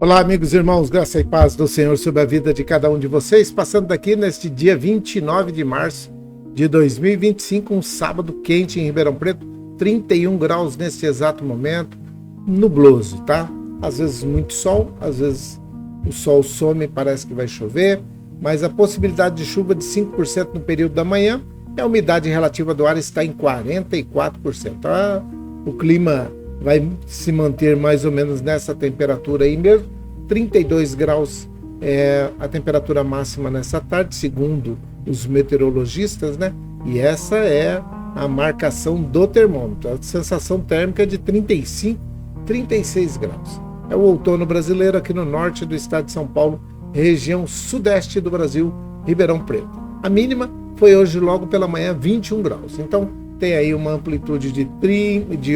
Olá, amigos e irmãos, graça e paz do Senhor sobre a vida de cada um de vocês, passando daqui neste dia 29 de março de 2025, um sábado quente em Ribeirão Preto, 31 graus neste exato momento, nubloso, tá? Às vezes muito sol, às vezes o sol some e parece que vai chover, mas a possibilidade de chuva de 5% no período da manhã, e a umidade relativa do ar está em 44%. O clima vai se manter mais ou menos nessa temperatura aí mesmo, 32 graus é a temperatura máxima nessa tarde, segundo os meteorologistas, né? E essa é a marcação do termômetro, a sensação térmica é de 35, 36 graus. É o outono brasileiro aqui no norte do estado de São Paulo, região sudeste do Brasil, Ribeirão Preto. A mínima foi hoje logo pela manhã 21 graus, então tem aí uma amplitude de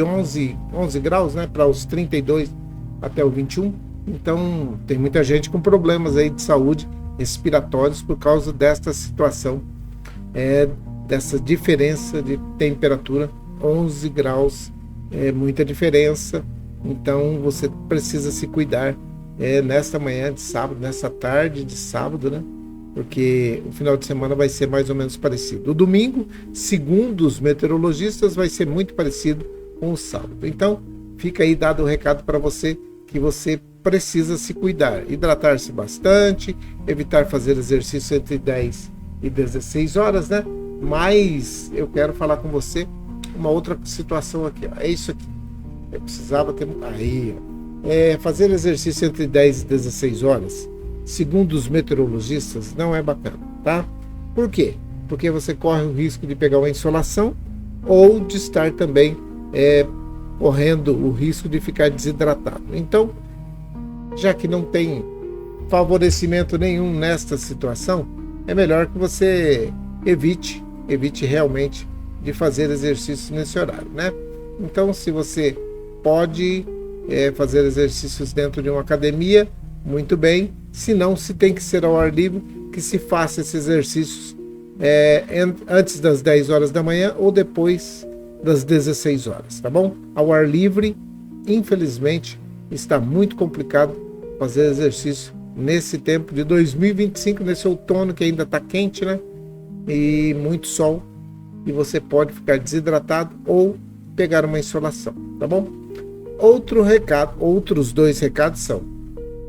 11 graus, né, para os 32 até o 21. Então tem muita gente com problemas aí de saúde respiratórios por causa desta situação, dessa diferença de temperatura. 11 graus é muita diferença, então você precisa se cuidar nesta manhã de sábado, nessa tarde de sábado, né? Porque o final de semana vai ser mais ou menos parecido. O domingo, segundo os meteorologistas, vai ser muito parecido com o sábado. Então, fica aí dado o recado para você, que você precisa se cuidar, hidratar-se bastante, evitar fazer exercício entre 10 e 16 horas, né? Mas eu quero falar com você uma outra situação aqui, ó. É isso aqui. Eu precisava ter... Aí, ó. Fazer exercício entre 10 e 16 horas, segundo os meteorologistas, não é bacana, tá? Por quê? Porque você corre o risco de pegar uma insolação ou de estar também correndo o risco de ficar desidratado. Então, já que não tem favorecimento nenhum nesta situação, é melhor que você evite realmente de fazer exercícios nesse horário, né? Então, se você pode fazer exercícios dentro de uma academia, muito bem. Se não, se tem que ser ao ar livre, que se faça esses exercícios antes das 10 horas da manhã ou depois das 16 horas, tá bom? Ao ar livre, infelizmente, está muito complicado fazer exercício nesse tempo de 2025, nesse outono que ainda está quente, né? E muito sol, e você pode ficar desidratado ou pegar uma insolação, tá bom? Outros dois recados são: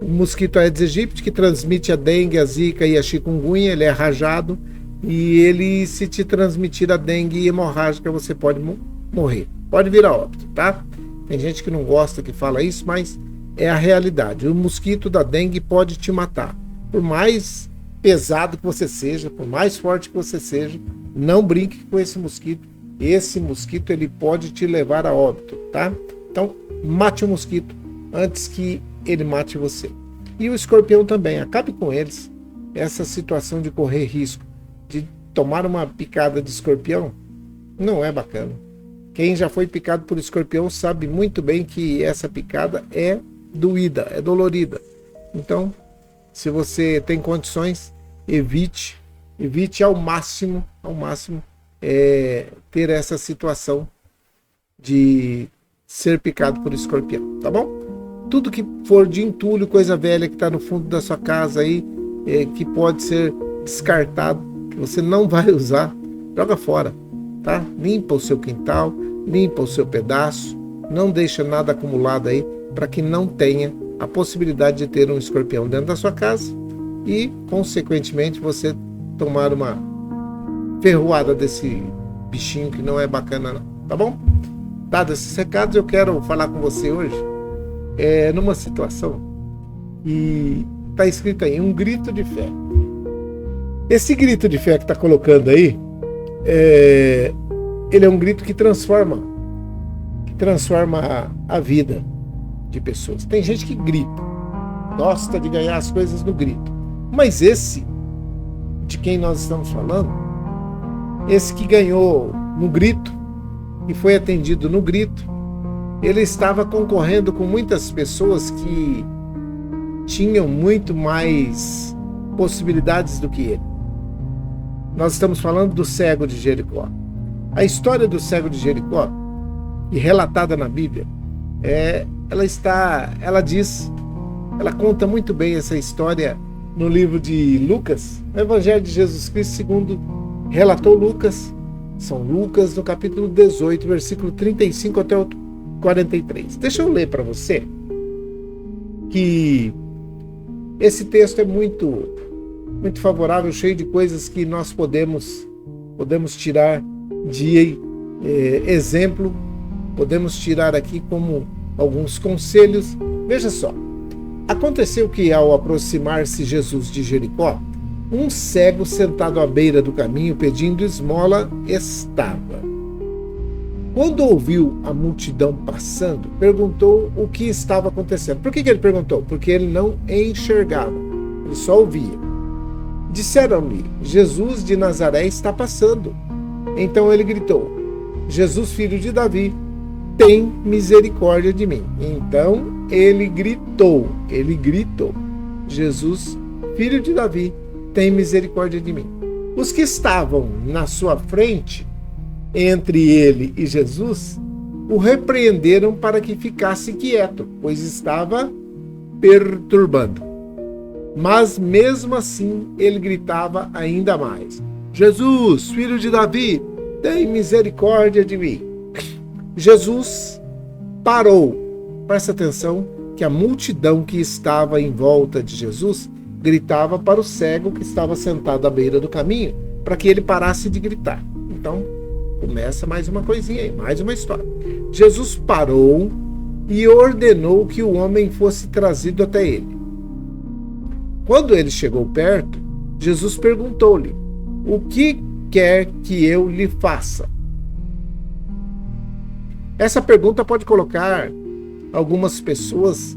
o mosquito Aedes aegypti, que transmite a dengue, a zika e a chikungunya, ele é rajado, e ele, se te transmitir a dengue hemorrágica, você pode morrer, pode vir a óbito, tá? Tem gente que não gosta que fala isso, mas é a realidade. O mosquito da dengue pode te matar. Por mais pesado que você seja, por mais forte que você seja, não brinque com esse mosquito. Esse mosquito, ele pode te levar a óbito, tá? Então, mate o mosquito antes que ele mate você. E o escorpião também, acabe com eles. Essa situação de correr risco de tomar uma picada de escorpião não é bacana. Quem já foi picado por escorpião sabe muito bem que essa picada é doída, é dolorida. Então, se você tem condições, evite ao máximo ter essa situação de ser picado por escorpião, tá bom? Tudo que for de entulho, coisa velha que está no fundo da sua casa aí, que pode ser descartado, que você não vai usar, joga fora, tá? Limpa o seu quintal, limpa o seu pedaço, não deixa nada acumulado aí, para que não tenha a possibilidade de ter um escorpião dentro da sua casa e, consequentemente, você tomar uma ferroada desse bichinho que não é bacana não, tá bom? Dados esses recados, eu quero falar com você hoje numa situação que está escrito aí, um grito de fé. Esse grito de fé que está colocando aí, ele é um grito que transforma a vida de pessoas. Tem gente que grita, gosta de ganhar as coisas no grito, mas esse de quem nós estamos falando, esse que ganhou no grito e foi atendido no grito, ele estava concorrendo com muitas pessoas que tinham muito mais possibilidades do que ele. Nós estamos falando do cego de Jericó. A história do cego de Jericó, e relatada na Bíblia, ela diz Ela conta muito bem essa história no livro de Lucas, o Evangelho de Jesus Cristo segundo relatou Lucas, São Lucas, no capítulo 18, versículo 35 até o 43. Deixa eu ler para você que esse texto é muito favorável, cheio de coisas que nós podemos tirar de exemplo, podemos tirar aqui como alguns conselhos. Veja só, aconteceu que ao aproximar-se Jesus de Jericó, um cego sentado à beira do caminho pedindo esmola estava. Quando ouviu a multidão passando, perguntou o que estava acontecendo. Por que ele perguntou? Porque ele não enxergava, ele só ouvia. Disseram-lhe: Jesus de Nazaré está passando. Então ele gritou: Jesus, filho de Davi, tem misericórdia de mim. Então ele gritou: Jesus, filho de Davi, tem misericórdia de mim. Os que estavam na sua frente, entre ele e Jesus, o repreenderam para que ficasse quieto, pois estava perturbando. Mas mesmo assim ele gritava ainda mais: Jesus, filho de Davi, tem misericórdia de mim. Jesus parou. Presta atenção que a multidão que estava em volta de Jesus gritava para o cego que estava sentado à beira do caminho para que ele parasse de gritar. Então, começa mais uma coisinha aí, mais uma história. Jesus parou e ordenou que o homem fosse trazido até ele. Quando ele chegou perto, Jesus perguntou-lhe: o que quer que eu lhe faça? Essa pergunta pode colocar algumas pessoas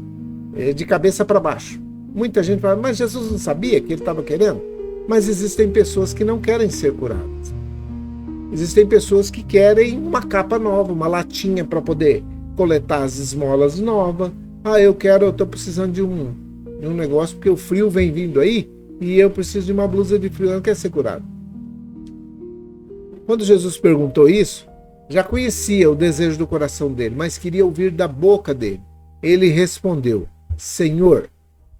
de cabeça para baixo. Muita gente fala: mas Jesus não sabia que ele estava querendo? Mas existem pessoas que não querem ser curadas. Existem pessoas que querem uma capa nova, uma latinha para poder coletar as esmolas novas. Eu estou precisando de um negócio porque o frio vem vindo aí e eu preciso de uma blusa de frio, eu não quero ser curado. Quando Jesus perguntou isso, já conhecia o desejo do coração dele, mas queria ouvir da boca dele. Ele respondeu: Senhor,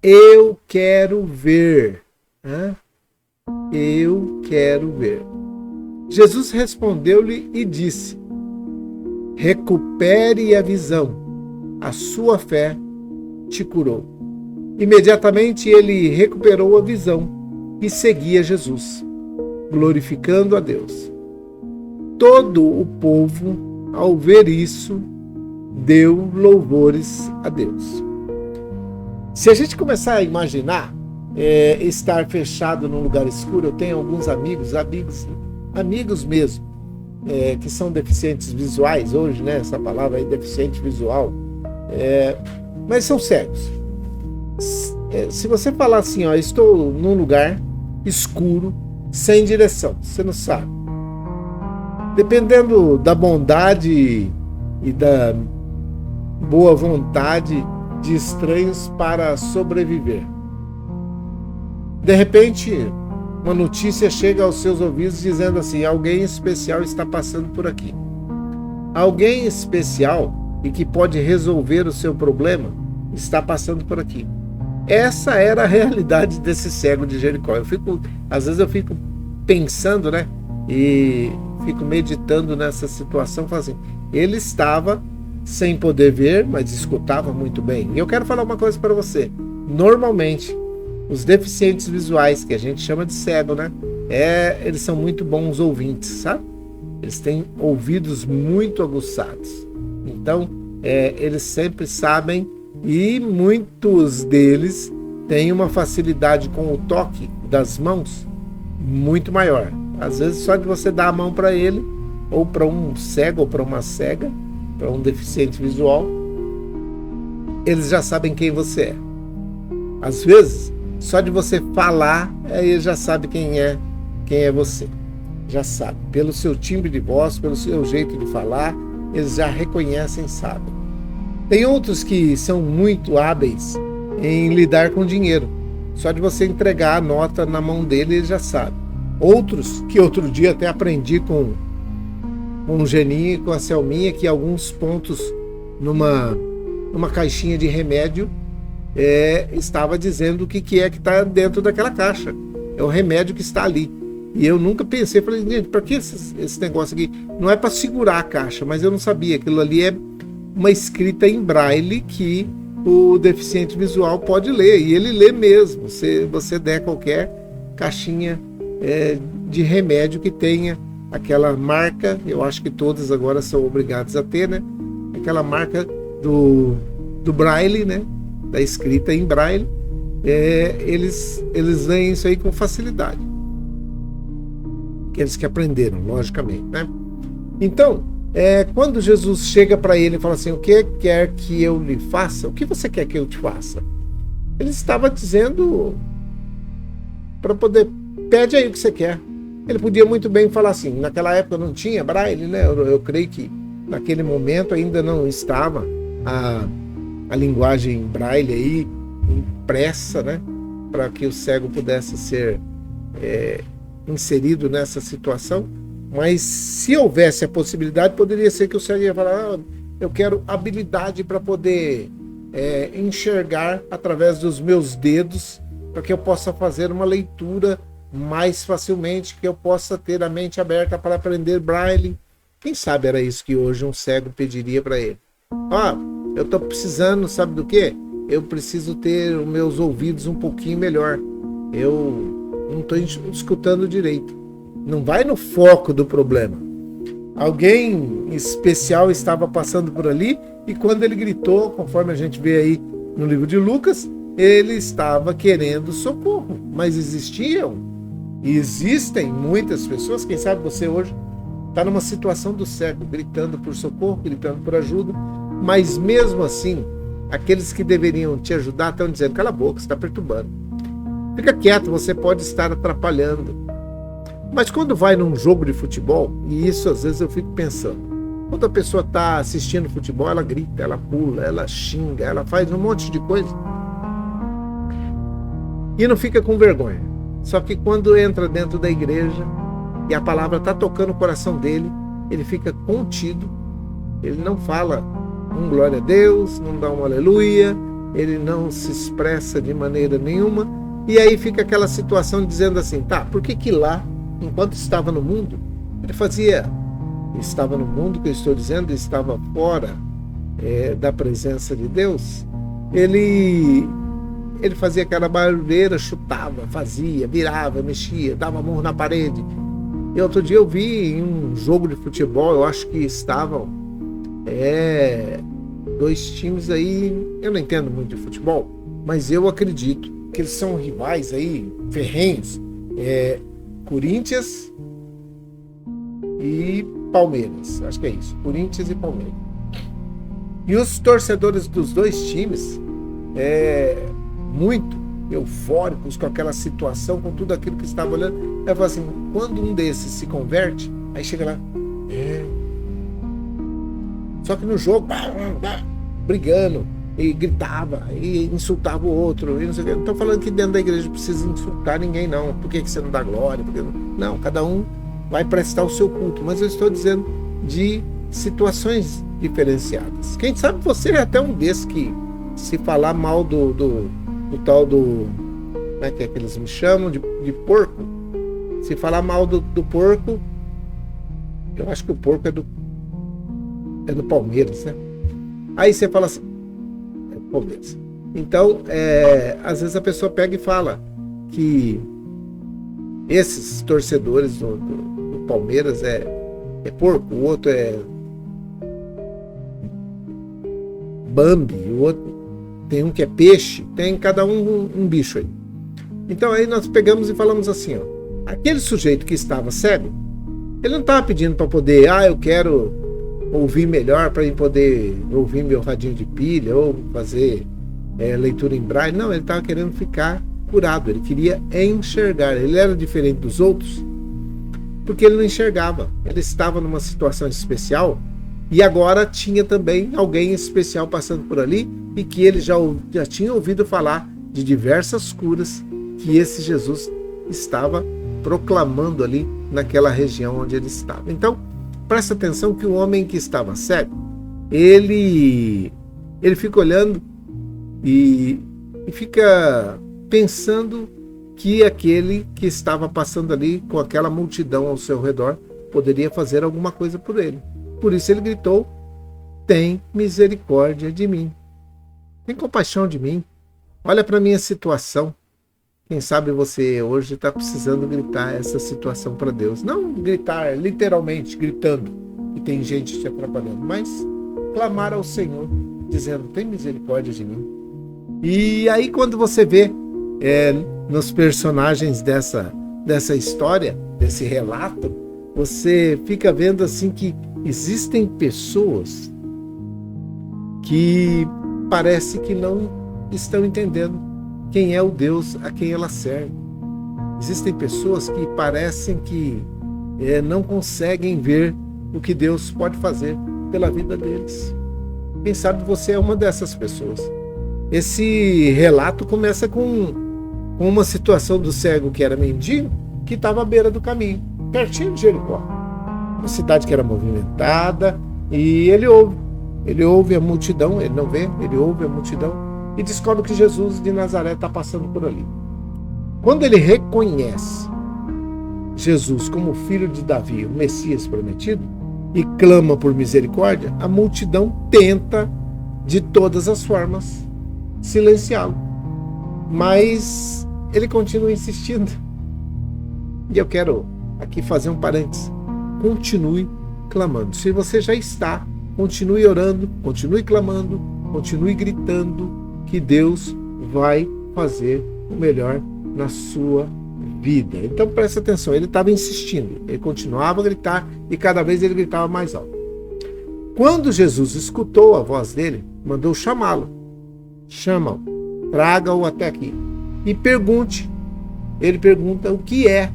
eu quero ver. Eu quero ver. Jesus respondeu-lhe e disse: recupere a visão, a sua fé te curou. Imediatamente ele recuperou a visão e seguia Jesus, glorificando a Deus. Todo o povo, ao ver isso, deu louvores a Deus. Se a gente começar a imaginar estar fechado num lugar escuro, eu tenho alguns amigos mesmo, que são deficientes visuais hoje, né? Essa palavra aí, deficiente visual, mas são cegos. Se você falar assim, estou num lugar escuro, sem direção, você não sabe. Dependendo da bondade e da boa vontade de estranhos para sobreviver. De repente, uma notícia chega aos seus ouvidos dizendo assim: alguém especial está passando por aqui. Alguém especial e que pode resolver o seu problema está passando por aqui. Essa era a realidade desse cego de Jericó. Às vezes eu fico pensando, né? E fico meditando nessa situação, assim, ele estava sem poder ver, mas escutava muito bem. E eu quero falar uma coisa para você. Normalmente, os deficientes visuais, que a gente chama de cego, né? Eles são muito bons ouvintes, sabe? Eles têm ouvidos muito aguçados. Então, eles sempre sabem, e muitos deles têm uma facilidade com o toque das mãos muito maior. Às vezes, só de você dar a mão para ele, ou para um cego, ou para uma cega, para um deficiente visual, eles já sabem quem você é. Às vezes, só de você falar, ele já sabe quem é você. Já sabe. Pelo seu timbre de voz, pelo seu jeito de falar, eles já reconhecem, sabem. Tem outros que são muito hábeis em lidar com dinheiro. Só de você entregar a nota na mão dele, ele já sabe. Outros, que outro dia até aprendi com o Geninho e com a Selminha, que alguns pontos numa caixinha de remédio estava dizendo o que é que está dentro daquela caixa. É o remédio que está ali. E eu nunca pensei, falei, gente, para que esse negócio aqui? Não é para segurar a caixa, mas eu não sabia. Aquilo ali é uma escrita em braille que o deficiente visual pode ler. E ele lê mesmo. Se você der qualquer caixinha de remédio que tenha aquela marca, eu acho que todas agora são obrigadas a ter, né? Aquela marca do braille, né? Da escrita em braille, eles leem isso aí com facilidade. Aqueles que aprenderam, logicamente, né? Então, quando Jesus chega para ele e fala assim, o que quer que eu lhe faça? O que você quer que eu te faça? Ele estava dizendo para poder, pede aí o que você quer. Ele podia muito bem falar assim, naquela época não tinha braille, né? Eu creio que naquele momento ainda não estava a linguagem braille aí impressa, né? Para que o cego pudesse ser inserido nessa situação. Mas se houvesse a possibilidade, poderia ser que o cego ia falar, eu quero habilidade para poder enxergar através dos meus dedos, para que eu possa fazer uma leitura mais facilmente, que eu possa ter a mente aberta para aprender braille. Quem sabe era isso que hoje um cego pediria para ele. Eu estou precisando, sabe do quê? Eu preciso ter os meus ouvidos um pouquinho melhor. Eu não estou escutando direito. Não vai no foco do problema. Alguém especial estava passando por ali e quando ele gritou, conforme a gente vê aí no livro de Lucas, ele estava querendo socorro. Mas existem muitas pessoas, quem sabe você hoje está numa situação do cego, gritando por socorro, gritando por ajuda, mas mesmo assim, aqueles que deveriam te ajudar estão dizendo, cala a boca, você está perturbando. Fica quieto, você pode estar atrapalhando. Mas quando vai num jogo de futebol, e isso às vezes eu fico pensando, quando a pessoa está assistindo futebol, ela grita, ela pula, ela xinga, ela faz um monte de coisa. E não fica com vergonha. Só que quando entra dentro da igreja e a palavra está tocando o coração dele, ele fica contido, ele não fala um glória a Deus, não dá um aleluia, ele não se expressa de maneira nenhuma, e aí fica aquela situação dizendo assim, tá, por que lá, enquanto estava no mundo, estava no mundo que eu estou dizendo, estava fora da presença de Deus, ele fazia aquela barulheira, chutava, fazia, virava, mexia, dava murro na parede. E outro dia eu vi em um jogo de futebol, eu acho que estavam dois times aí, eu não entendo muito de futebol, mas eu acredito que eles são rivais aí, ferrenhos, Corinthians e Palmeiras, acho que é isso, Corinthians e Palmeiras. E os torcedores dos dois times, muito eufóricos com aquela situação, com tudo aquilo que estava olhando, eu falo assim, quando um desses se converte, aí chega lá, só que no jogo, brigando, e gritava, e insultava o outro, e não sei o que. Não estou falando que dentro da igreja precisa insultar ninguém, não. Por que você não dá glória? Não, cada um vai prestar o seu culto, mas eu estou dizendo de situações diferenciadas. Quem sabe você é até um desses que, se falar mal do tal do, como é que eles me chamam, de porco, se falar mal do porco, eu acho que o porco é do Palmeiras, né? Aí você fala assim, Palmeiras. Então, às vezes a pessoa pega e fala que esses torcedores do Palmeiras é porco, o outro é Bambi, o outro tem um que é peixe, tem cada um bicho aí. Então aí nós pegamos e falamos assim, aquele sujeito que estava cego, ele não estava pedindo para poder, eu quero ouvir melhor para poder ouvir meu radinho de pilha ou fazer leitura em braille. Não, ele estava querendo ficar curado, ele queria enxergar. Ele era diferente dos outros porque ele não enxergava, ele estava numa situação especial e agora tinha também alguém especial passando por ali e que ele já tinha ouvido falar de diversas curas que esse Jesus estava proclamando ali naquela região onde ele estava. Então, presta atenção que o homem que estava cego, ele fica olhando e e fica pensando que aquele que estava passando ali com aquela multidão ao seu redor poderia fazer alguma coisa por ele. Por isso ele gritou: tem misericórdia de mim. Tem compaixão de mim. Olha para a minha situação. Quem sabe você hoje está precisando gritar essa situação para Deus. Não gritar literalmente, gritando, e tem gente te atrapalhando, mas clamar ao Senhor, dizendo: tem misericórdia de mim. E aí quando você vê nos personagens dessa história, desse relato, você fica vendo assim que existem pessoas que parece que não estão entendendo quem é o Deus a quem ela serve. Existem pessoas que parecem que não conseguem ver o que Deus pode fazer pela vida deles. Quem sabe você é uma dessas pessoas. Esse relato começa com uma situação do cego que era mendigo, que estava à beira do caminho, pertinho de Jericó. Uma cidade que era movimentada, e ele ouve a multidão, ele não vê, ele ouve a multidão, e descobre que Jesus de Nazaré está passando por ali. Quando ele reconhece Jesus como filho de Davi, o Messias prometido, e clama por misericórdia, a multidão tenta de todas as formas silenciá-lo. Mas ele continua insistindo. E eu quero aqui fazer um parênteses. Continue clamando. Se você já está, continue orando, continue clamando, continue gritando, que Deus vai fazer o melhor na sua vida. Então presta atenção, ele estava insistindo, ele continuava a gritar e cada vez ele gritava mais alto. Quando Jesus escutou a voz dele, mandou chamá-lo. Chama-o, traga-o até aqui e pergunte. Ele pergunta: o que é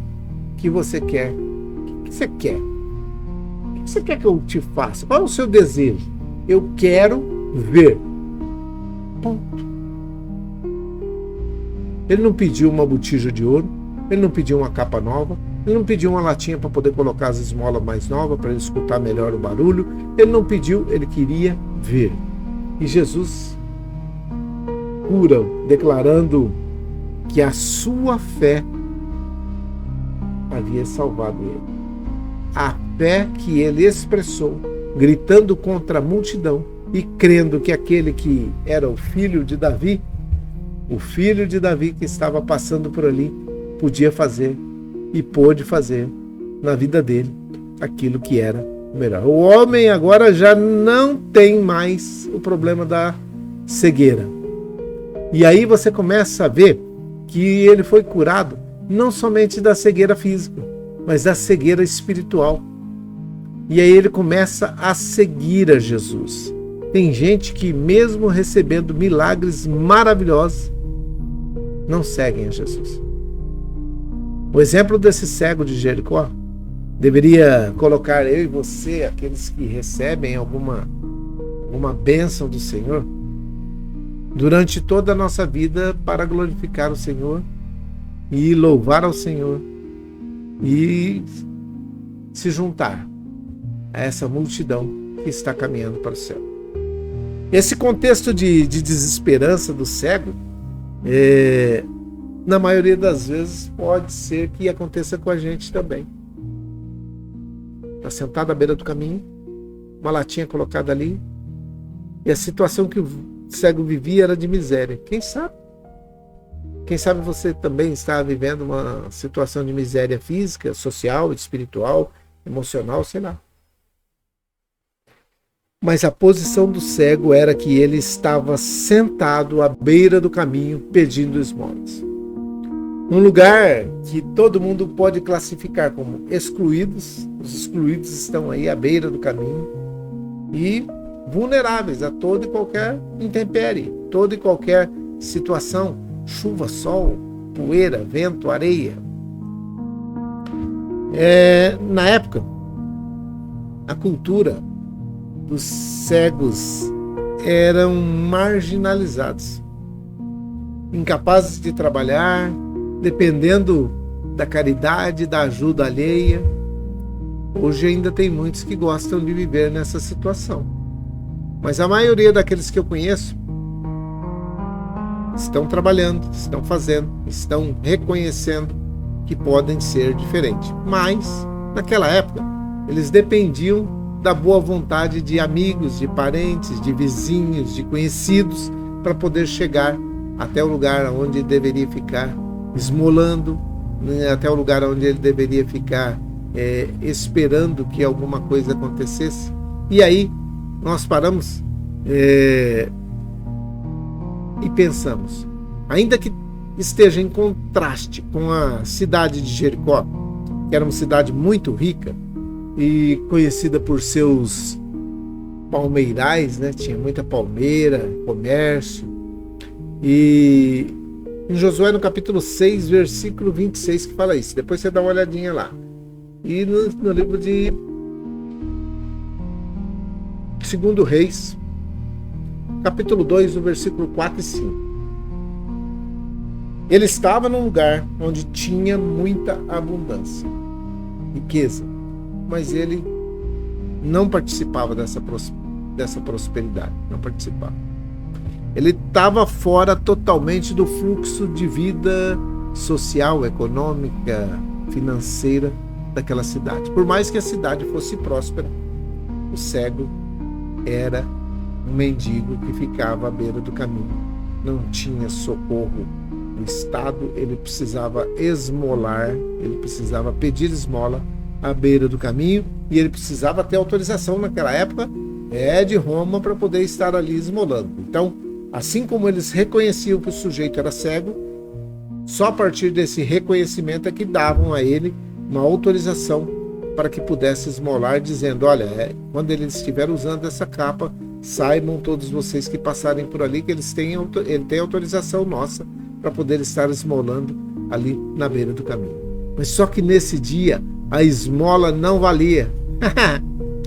que você quer? O que você quer? O que você quer que eu te faça? Qual é o seu desejo? Eu quero ver. Ponto. Ele não pediu uma botija de ouro, ele não pediu uma capa nova, ele não pediu uma latinha para poder colocar as esmolas mais novas, para ele escutar melhor o barulho. Ele não pediu, ele queria ver. E Jesus cura, declarando que a sua fé havia salvado ele. A fé que ele expressou, gritando contra a multidão e crendo que aquele que era o filho de Davi, o filho de Davi que estava passando por ali, podia fazer e pôde fazer na vida dele aquilo que era o melhor. O homem agora já não tem mais o problema da cegueira. E aí você começa a ver que ele foi curado não somente da cegueira física, mas da cegueira espiritual. E aí ele começa a seguir a Jesus. Tem gente que, mesmo recebendo milagres maravilhosos, não seguem a Jesus. O exemplo desse cego de Jericó deveria colocar eu e você, aqueles que recebem alguma bênção do Senhor, durante toda a nossa vida, para glorificar o Senhor e louvar ao Senhor e se juntar a essa multidão que está caminhando para o céu. Esse contexto de desesperança do cego, na maioria das vezes, pode ser que aconteça com a gente também. Está sentado à beira do caminho, uma latinha colocada ali, e a situação que o cego vivia era de miséria. Quem sabe? Quem sabe você também está vivendo uma situação de miséria física, social, espiritual, emocional, sei lá. Mas a posição do cego era que ele estava sentado à beira do caminho pedindo esmolas. Um lugar que todo mundo pode classificar como excluídos. Os excluídos estão aí à beira do caminho e vulneráveis a toda e qualquer intempérie, toda e qualquer situação, chuva, sol, poeira, vento, areia. Na época, a cultura dos cegos eram marginalizados, incapazes de trabalhar, dependendo da caridade, da ajuda alheia. Hoje ainda tem muitos que gostam de viver nessa situação, mas a maioria daqueles que eu conheço estão trabalhando, estão fazendo, estão reconhecendo que podem ser diferentes. Mas, naquela época, eles dependiam da boa vontade de amigos, de parentes, de vizinhos, de conhecidos, para poder chegar até o lugar onde deveria ficar esmolando, até o lugar onde ele deveria ficar esperando que alguma coisa acontecesse. E aí nós paramos e pensamos, ainda que esteja em contraste com a cidade de Jericó, que era uma cidade muito rica e conhecida por seus palmeirais, né? Tinha muita palmeira, comércio. E em Josué, no capítulo 6, versículo 26, que fala isso. Depois você dá uma olhadinha lá. E no livro de 2 Reis, capítulo 2, do versículo 4 e 5. Ele estava num lugar onde tinha muita abundância, riqueza, mas ele não participava dessa prosperidade, não participava. Ele estava fora totalmente do fluxo de vida social, econômica, financeira daquela cidade. Por mais que a cidade fosse próspera, o cego era um mendigo que ficava à beira do caminho. Não tinha socorro do Estado, ele precisava esmolar, ele precisava pedir esmola à beira do caminho, e ele precisava ter autorização naquela época de Roma para poder estar ali esmolando. Então, assim como eles reconheciam que o sujeito era cego, só a partir desse reconhecimento é que davam a ele uma autorização para que pudesse esmolar, dizendo, olha, quando ele estiver usando essa capa, saibam todos vocês que passarem por ali que ele tem autorização nossa para poder estar esmolando ali na beira do caminho. Mas só que nesse dia a esmola não valia.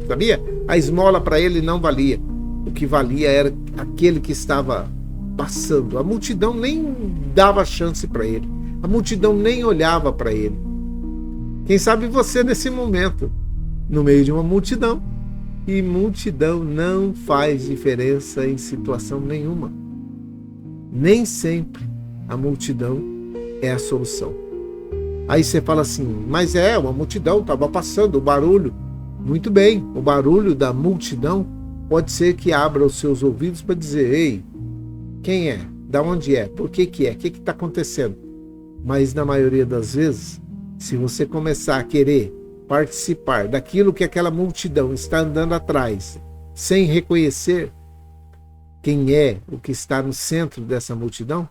Sabia? A esmola para ele não valia. O que valia era aquele que estava passando. A multidão nem dava chance para ele. A multidão nem olhava para ele. Quem sabe você nesse momento, no meio de uma multidão, e multidão não faz diferença em situação nenhuma. Nem sempre a multidão é a solução. Aí você fala assim, mas uma multidão estava passando, o barulho. Muito bem, o barulho da multidão pode ser que abra os seus ouvidos para dizer, ei, quem é? Da onde é? Por que é? O que está acontecendo? Mas na maioria das vezes, se você começar a querer participar daquilo que aquela multidão está andando atrás, sem reconhecer quem é o que está no centro dessa multidão,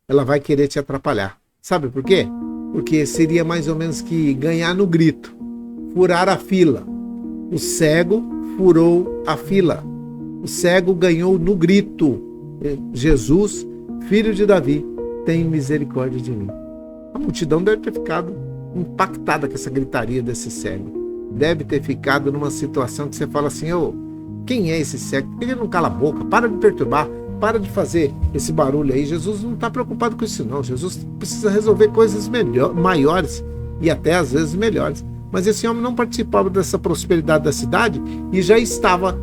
ela vai querer te atrapalhar. Sabe por quê? Porque seria mais ou menos que ganhar no grito, furar a fila. O cego furou a fila. O cego ganhou no grito. Jesus, filho de Davi, tem misericórdia de mim. A multidão deve ter ficado impactada com essa gritaria desse cego. Deve ter ficado numa situação que você fala assim, quem é esse cego? Por que ele não cala a boca? Para de perturbar, para de fazer esse barulho aí. Jesus não está preocupado com isso não. Jesus precisa resolver coisas maiores e até às vezes melhores. Mas esse homem não participava dessa prosperidade da cidade e já estava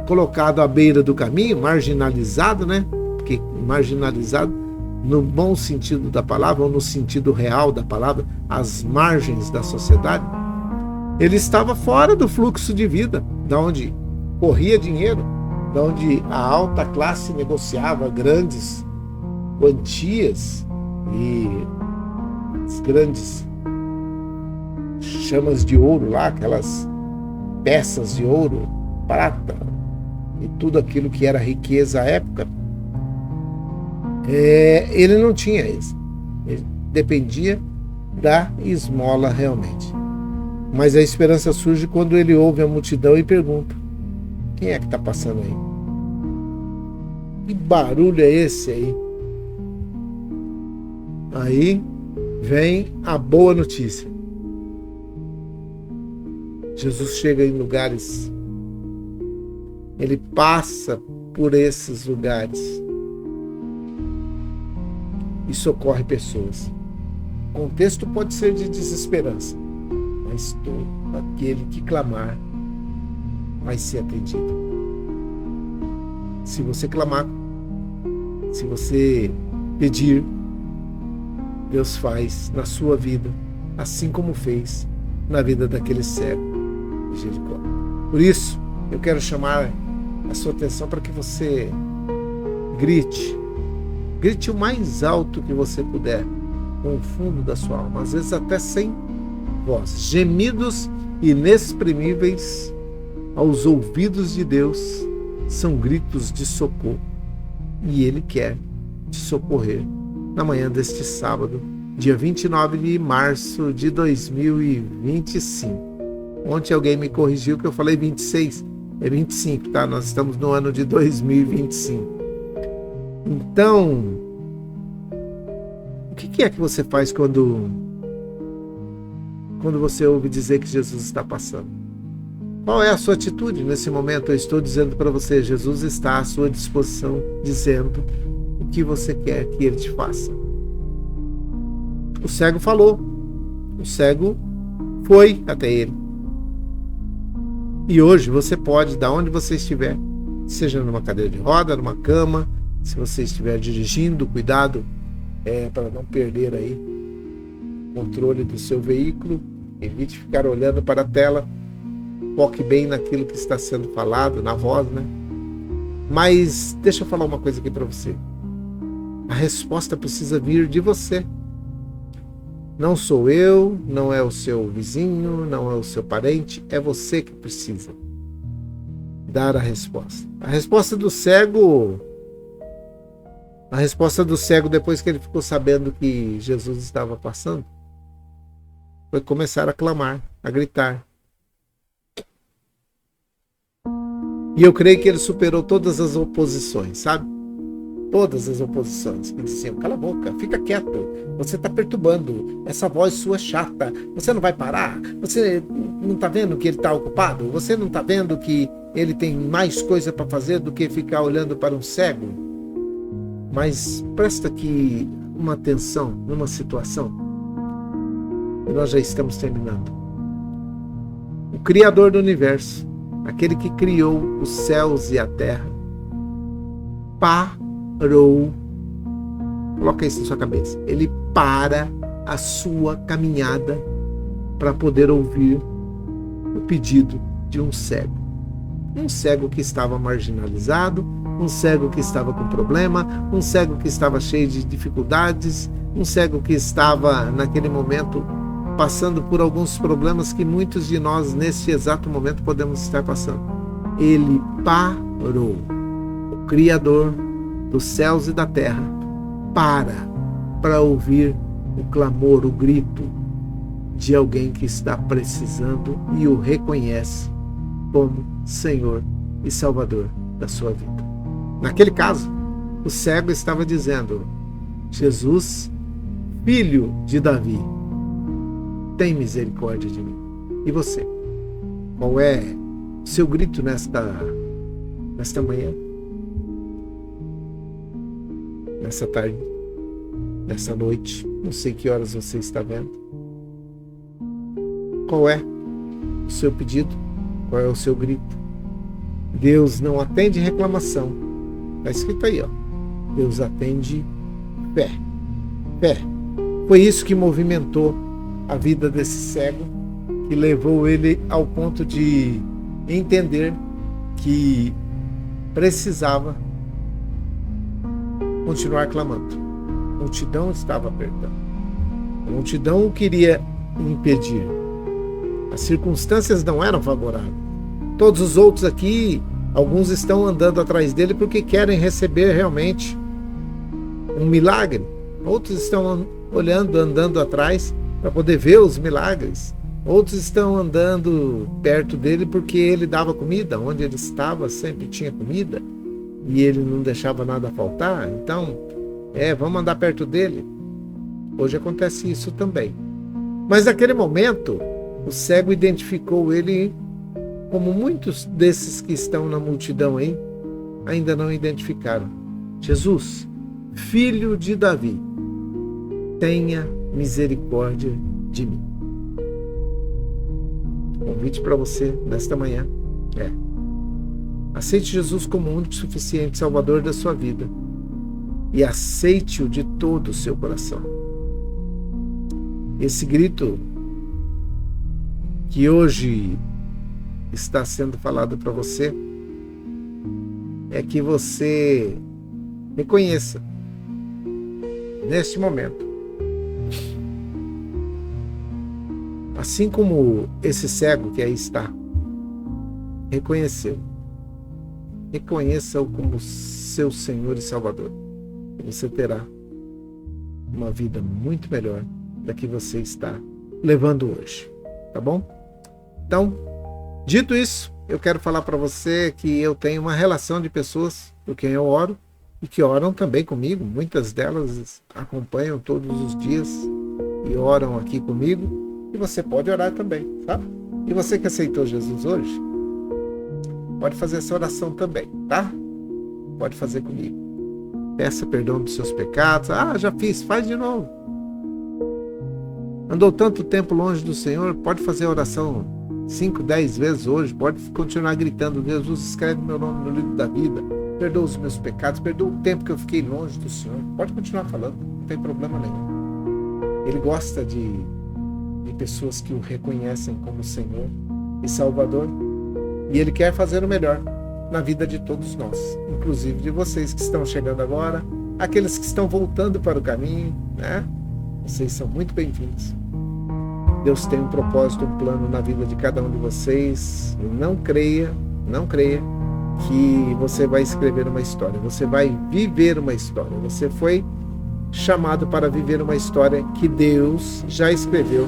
colocado à beira do caminho, marginalizado, né? Porque marginalizado no bom sentido da palavra, ou no sentido real da palavra, às margens da sociedade. Ele estava fora do fluxo de vida, da onde corria dinheiro, da onde a alta classe negociava grandes quantias e as grandes chamas de ouro lá, aquelas peças de ouro, prata e tudo aquilo que era riqueza à época. Ele não tinha isso. Ele dependia da esmola realmente. Mas a esperança surge quando ele ouve a multidão e pergunta, quem é que está passando aí? Que barulho é esse aí? Aí vem a boa notícia. Jesus chega em lugares, ele passa por esses lugares e socorre pessoas. O contexto pode ser de desesperança, mas todo aquele que clamar vai ser atendido. Se você clamar, Se você pedir, Deus faz na sua vida, assim como fez na vida daquele cego de Jericó. Por isso, eu quero chamar a sua atenção para que você grite o mais alto que você puder, com o fundo da sua alma, às vezes até sem voz. Gemidos inexprimíveis aos ouvidos de Deus são gritos de socorro, e Ele quer te socorrer na manhã deste sábado, dia 29 de março de 2025. Ontem alguém me corrigiu que eu falei 26, é 25, tá? Nós estamos no ano de 2025. Então, o que é que você faz quando você ouve dizer que Jesus está passando? Qual é a sua atitude nesse momento? Eu estou dizendo para você, Jesus está à sua disposição, dizendo o que você quer que Ele te faça. O cego falou, o cego foi até Ele. E hoje você pode, da onde você estiver, seja numa cadeira de roda, numa cama, se você estiver dirigindo, cuidado para não perder aí o controle do seu veículo, evite ficar olhando para a tela, foque bem naquilo que está sendo falado, na voz, né? Mas deixa eu falar uma coisa aqui para você. A resposta precisa vir de você. Não sou eu, não é o seu vizinho, não é o seu parente, é você que precisa dar a resposta. A resposta do cego, depois que ele ficou sabendo que Jesus estava passando, foi começar a clamar, a gritar. E eu creio que ele superou todas as oposições, sabe? Todas as oposições que diziam, cala a boca, fica quieto, você está perturbando, essa voz sua chata, você não vai parar, você não está vendo que ele está ocupado, você não está vendo que ele tem mais coisa para fazer do que ficar olhando para um cego. Mas presta aqui uma atenção numa situação, e nós já estamos terminando. O Criador do universo, aquele que criou os céus e a terra, parou, coloca isso na sua cabeça, ele para a sua caminhada para poder ouvir o pedido de um cego que estava marginalizado, um cego que estava com problema, um cego que estava cheio de dificuldades, um cego que estava naquele momento passando por alguns problemas que muitos de nós nesse exato momento podemos estar passando. Ele parou, o Criador dos céus e da terra, para ouvir o clamor, o grito de alguém que está precisando e o reconhece como Senhor e Salvador da sua vida. Naquele caso, o cego estava dizendo, Jesus, filho de Davi, tem misericórdia de mim. E você? Qual é o seu grito nesta manhã? Nessa tarde, nessa noite, não sei que horas você está vendo. Qual é o seu pedido? Qual é o seu grito? Deus não atende reclamação. Está escrito aí, ó. Deus atende fé. Fé. Foi isso que movimentou a vida desse cego, que levou ele ao ponto de entender que precisava continuar clamando. A multidão estava apertando. A multidão o queria impedir. As circunstâncias não eram favoráveis. Todos os outros aqui, alguns estão andando atrás dele porque querem receber realmente um milagre. Outros estão andando atrás para poder ver os milagres. Outros estão andando perto dele porque ele dava comida. Onde ele estava sempre tinha comida e ele não deixava nada faltar. Então, vamos andar perto dele. Hoje acontece isso também. Mas naquele momento, o cego identificou ele como muitos desses que estão na multidão aí ainda não identificaram. Jesus, filho de Davi, tenha misericórdia de mim. O convite para você nesta manhã aceite Jesus como o único suficiente Salvador da sua vida e aceite-o de todo o seu coração. Esse grito que hoje está sendo falado para você é que você reconheça neste momento, assim como esse cego que aí está reconheceu, reconheça-o como seu Senhor e Salvador, e você terá uma vida muito melhor da que você está levando hoje, tá bom? Então, dito isso, eu quero falar para você que eu tenho uma relação de pessoas por quem eu oro e que oram também comigo. Muitas delas acompanham todos os dias e oram aqui comigo. E você pode orar também, sabe? E você que aceitou Jesus hoje, pode fazer essa oração também, tá? Pode fazer comigo. Peça perdão dos seus pecados. Ah, já fiz, faz de novo. Andou tanto tempo longe do Senhor, pode fazer a oração 5, 10 vezes hoje, pode continuar gritando: Jesus, escreve meu nome no livro da vida, perdoa os meus pecados, perdoa o tempo que eu fiquei longe do Senhor. Pode continuar falando, não tem problema nenhum. Ele gosta de pessoas que o reconhecem como Senhor e Salvador, e Ele quer fazer o melhor na vida de todos nós, inclusive de vocês que estão chegando agora, aqueles que estão voltando para o caminho, né? Vocês são muito bem-vindos. Deus tem um propósito, um plano na vida de cada um de vocês. E não creia que você vai escrever uma história. Você vai viver uma história. Você foi chamado para viver uma história que Deus já escreveu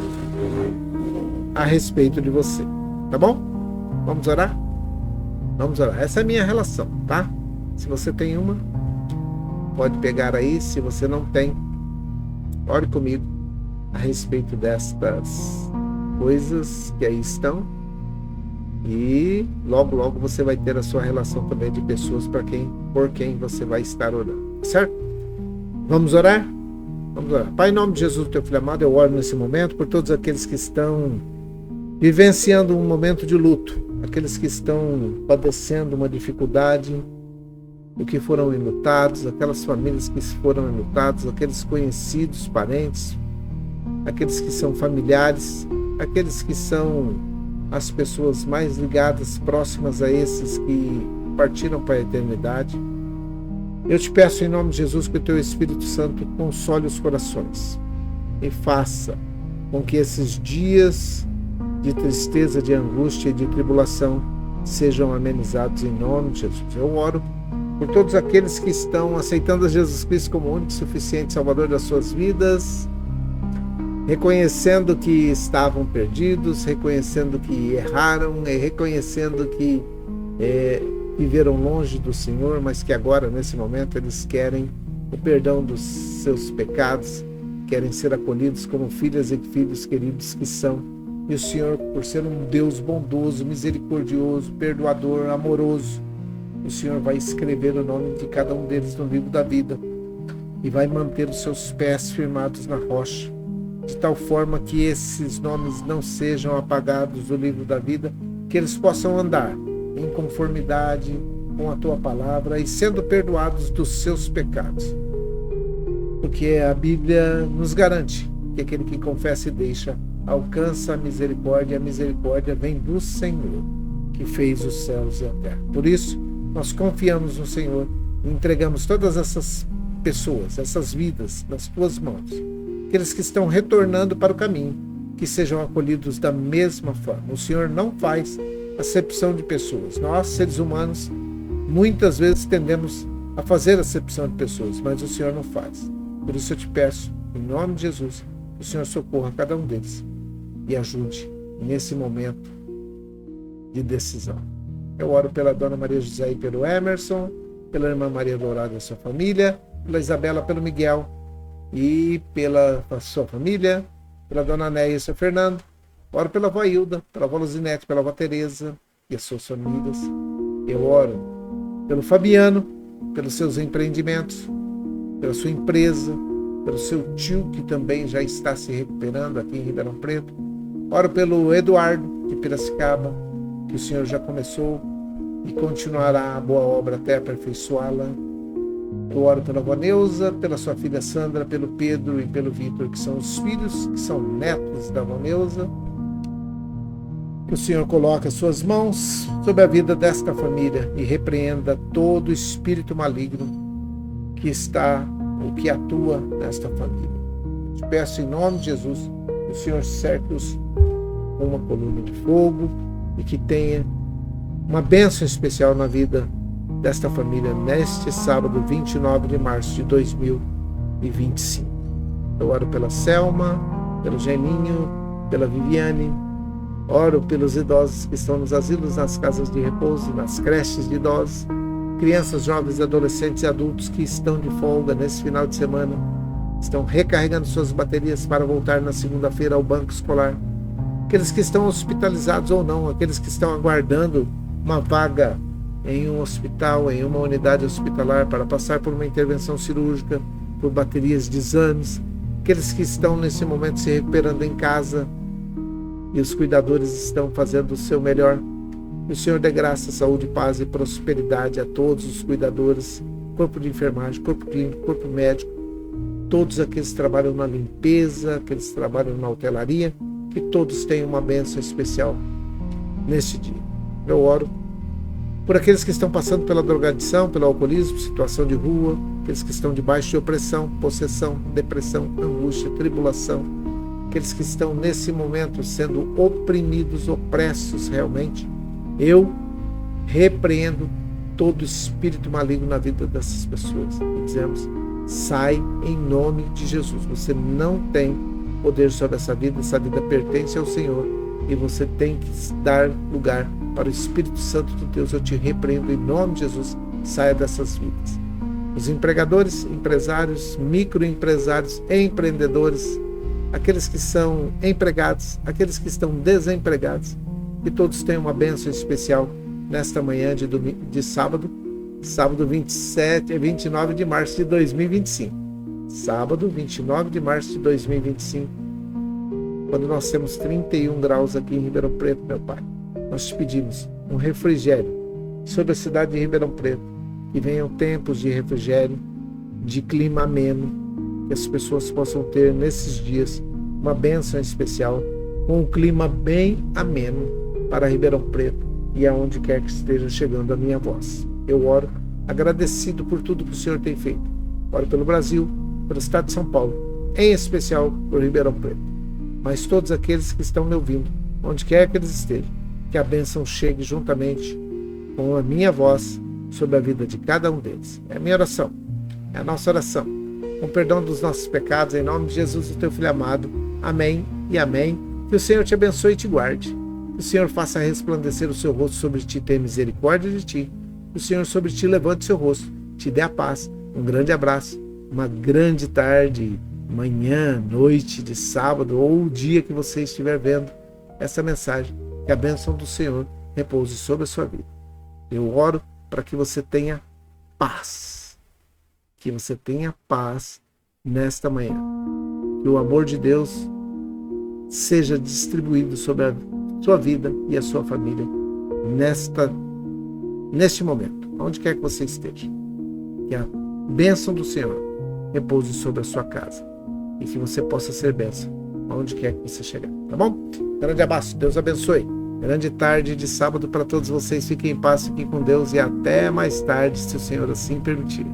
a respeito de você. Tá bom? Vamos orar? Vamos orar. Essa é a minha relação, tá? Se você tem uma, pode pegar aí. Se você não tem, ore comigo a respeito destas coisas que aí estão, e logo logo você vai ter a sua relação também de pessoas por quem você vai estar orando, certo? Vamos orar? Vamos orar. Pai, em nome de Jesus, teu filho amado, eu oro nesse momento por todos aqueles que estão vivenciando um momento de luto, aqueles que estão padecendo uma dificuldade, o que foram enlutados, aquelas famílias que foram enlutadas, aqueles conhecidos, parentes, aqueles que são familiares, aqueles que são as pessoas mais ligadas, próximas a esses que partiram para a eternidade. Eu te peço em nome de Jesus que o teu Espírito Santo console os corações e faça com que esses dias de tristeza, de angústia e de tribulação sejam amenizados em nome de Jesus. Eu oro por todos aqueles que estão aceitando a Jesus Cristo como único e suficiente Salvador das suas vidas, reconhecendo que estavam perdidos, reconhecendo que erraram, reconhecendo que viveram longe do Senhor, mas que agora, nesse momento, eles querem o perdão dos seus pecados, querem ser acolhidos como filhas e filhos queridos que são. E o Senhor, por ser um Deus bondoso, misericordioso, perdoador, amoroso, o Senhor vai escrever o nome de cada um deles no livro da vida e vai manter os seus pés firmados na rocha, de tal forma que esses nomes não sejam apagados do livro da vida, que eles possam andar em conformidade com a tua palavra e sendo perdoados dos seus pecados. Porque a Bíblia nos garante que aquele que confessa e deixa alcança a misericórdia vem do Senhor, que fez os céus e a terra. Por isso, nós confiamos no Senhor e entregamos todas essas pessoas, essas vidas nas tuas mãos. Aqueles que estão retornando para o caminho, que sejam acolhidos da mesma forma. O Senhor não faz acepção de pessoas. Nós, seres humanos, muitas vezes tendemos a fazer acepção de pessoas, mas o Senhor não faz. Por isso eu te peço, em nome de Jesus, que o Senhor socorra cada um deles e ajude nesse momento de decisão. Eu oro pela Dona Maria José e pelo Emerson, pela Irmã Maria Dourada e sua família, pela Isabela, pelo Miguel e pela sua família, pela Dona Néia e seu Fernando. Oro pela avó Hilda, pela avó Luzinete, pela avó Tereza e as suas famílias. Eu oro pelo Fabiano, pelos seus empreendimentos, pela sua empresa, pelo seu tio que também já está se recuperando aqui em Ribeirão Preto. Oro pelo Eduardo de Piracicaba, que o Senhor já começou e continuará a boa obra até aperfeiçoá-la. Eu oro pela Voneuza, pela sua filha Sandra, pelo Pedro e pelo Vitor, que são os filhos, que são netos da Voneuza. Que o Senhor coloque as suas mãos sobre a vida desta família e repreenda todo espírito maligno que está ou que atua nesta família. Eu te peço em nome de Jesus que o Senhor cerque-os com uma coluna de fogo e que tenha uma bênção especial na vida desta família neste sábado 29 de março de 2025. Eu oro pela Selma, pelo Geninho, pela Viviane. Oro pelos idosos que estão nos asilos, nas casas de repouso, nas creches de idosos, crianças, jovens, adolescentes e adultos que estão de folga nesse final de semana, estão recarregando suas baterias para voltar na segunda-feira ao banco escolar. Aqueles que estão hospitalizados ou não, aqueles que estão aguardando uma vaga em um hospital, em uma unidade hospitalar para passar por uma intervenção cirúrgica, por baterias de exames, aqueles que estão nesse momento se recuperando em casa, e os cuidadores estão fazendo o seu melhor. Que o Senhor dê graça, saúde, paz e prosperidade a todos os cuidadores, corpo de enfermagem, corpo clínico, corpo médico, todos aqueles que trabalham na limpeza, aqueles que trabalham na hotelaria, que todos tenham uma bênção especial neste dia. Eu oro por aqueles que estão passando pela drogadição, pelo alcoolismo, situação de rua, aqueles que estão debaixo de opressão, possessão, depressão, angústia, tribulação, aqueles que estão nesse momento sendo oprimidos, opressos realmente. Eu repreendo todo espírito maligno na vida dessas pessoas. E dizemos, sai em nome de Jesus. Você não tem poder sobre essa vida pertence ao Senhor e você tem que dar lugar para o Espírito Santo de Deus. Eu te repreendo em nome de Jesus, saia dessas vidas. Os empregadores, empresários, microempresários, empreendedores, aqueles que são empregados, aqueles que estão desempregados, que todos tenham uma bênção especial nesta manhã de sábado 29 de março de 2025. Sábado 29 de março de 2025, quando nós temos 31 graus aqui em Ribeirão Preto, meu Pai. Nós te pedimos um refrigério sobre a cidade de Ribeirão Preto, que venham tempos de refrigério, de clima ameno, que as pessoas possam ter nesses dias uma bênção especial, com um clima bem ameno para Ribeirão Preto e aonde quer que esteja chegando a minha voz. Eu oro agradecido por tudo que o Senhor tem feito. Oro pelo Brasil, pelo estado de São Paulo, em especial por Ribeirão Preto. Mas todos aqueles que estão me ouvindo, onde quer que eles estejam, que a bênção chegue juntamente com a minha voz sobre a vida de cada um deles. É a minha oração, é a nossa oração. Com perdão dos nossos pecados, em nome de Jesus, o teu Filho amado. Amém e amém. Que o Senhor te abençoe e te guarde. Que o Senhor faça resplandecer o seu rosto sobre ti, tenha misericórdia de ti. Que o Senhor sobre ti levante o seu rosto, te dê a paz. Um grande abraço, uma grande tarde, manhã, noite de sábado ou o dia que você estiver vendo essa mensagem. Que a bênção do Senhor repouse sobre a sua vida. Eu oro para que você tenha paz. Que você tenha paz nesta manhã. Que o amor de Deus seja distribuído sobre a sua vida e a sua família neste momento, onde quer que você esteja. Que a bênção do Senhor repouse sobre a sua casa e que você possa ser bênção onde quer que você chegar, tá bom? Grande abraço, Deus abençoe. Grande tarde de sábado para todos vocês. Fiquem em paz, fiquem com Deus e até mais tarde, se o Senhor assim permitir.